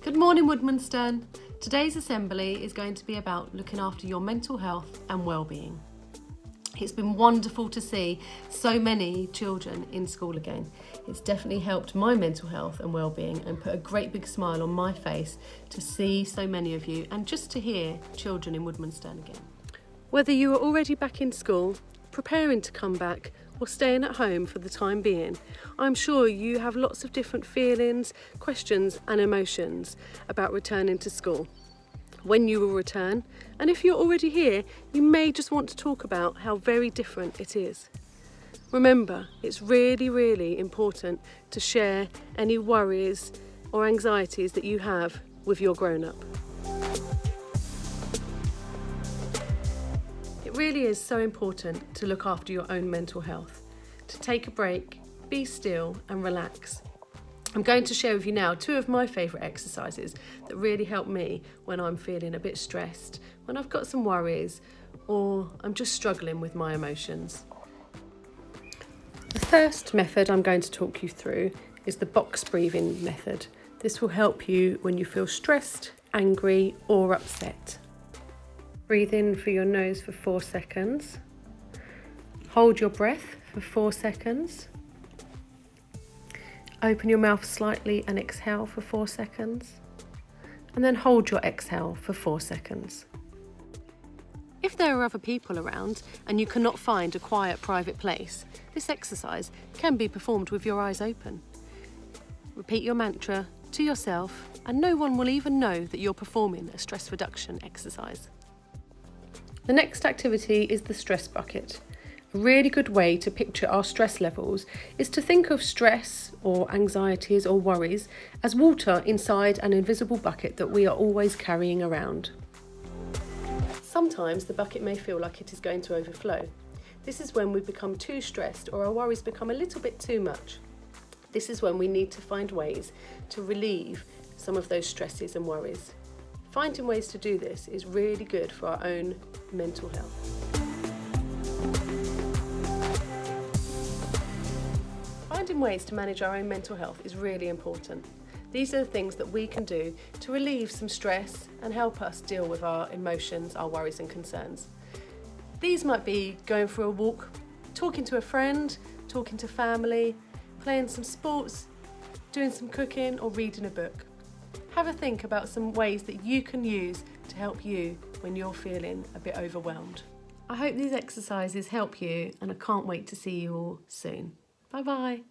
Good morning, Woodmansterne. Today's assembly is going to be about looking after your mental health and well-being. It's been wonderful to see so many children in school again. It's definitely helped my mental health and well-being and put a great big smile on my face to see so many of you and just to hear children in Woodmansterne again. Whether you are already back in school, preparing to come back, or staying at home for the time being, I'm sure you have lots of different feelings, questions and emotions about returning to school. When you will return, and if you're already here, you may just want to talk about how very different it is. Remember, it's really important to share any worries or anxieties that you have with your grown-up. It really is so important to look after your own mental health, to take a break, be still and relax. I'm going to share with you now two of my favourite exercises that really help me when I'm feeling a bit stressed, when I've got some worries, or I'm just struggling with my emotions. The first method I'm going to talk you through is the box breathing method. This will help you when you feel stressed, angry or upset. Breathe in through your nose for 4 seconds. Hold your breath for 4 seconds. Open your mouth slightly and exhale for 4 seconds. And then hold your exhale for 4 seconds. If there are other people around and you cannot find a quiet private place, this exercise can be performed with your eyes open. Repeat your mantra to yourself and no one will even know that you're performing a stress reduction exercise. The next activity is the stress bucket. A really good way to picture our stress levels is to think of stress or anxieties or worries as water inside an invisible bucket that we are always carrying around. Sometimes the bucket may feel like it is going to overflow. This is when we become too stressed or our worries become a little bit too much. This is when we need to find ways to relieve some of those stresses and worries. Finding ways to do this is really good for our own mental health. Finding ways to manage our own mental health is really important. These are the things that we can do to relieve some stress and help us deal with our emotions, our worries and concerns. These might be going for a walk, talking to a friend, talking to family, playing some sports, doing some cooking or reading a book. Have a think about some ways that you can use to help you when you're feeling a bit overwhelmed. I hope these exercises help you and I can't wait to see you all soon. Bye bye.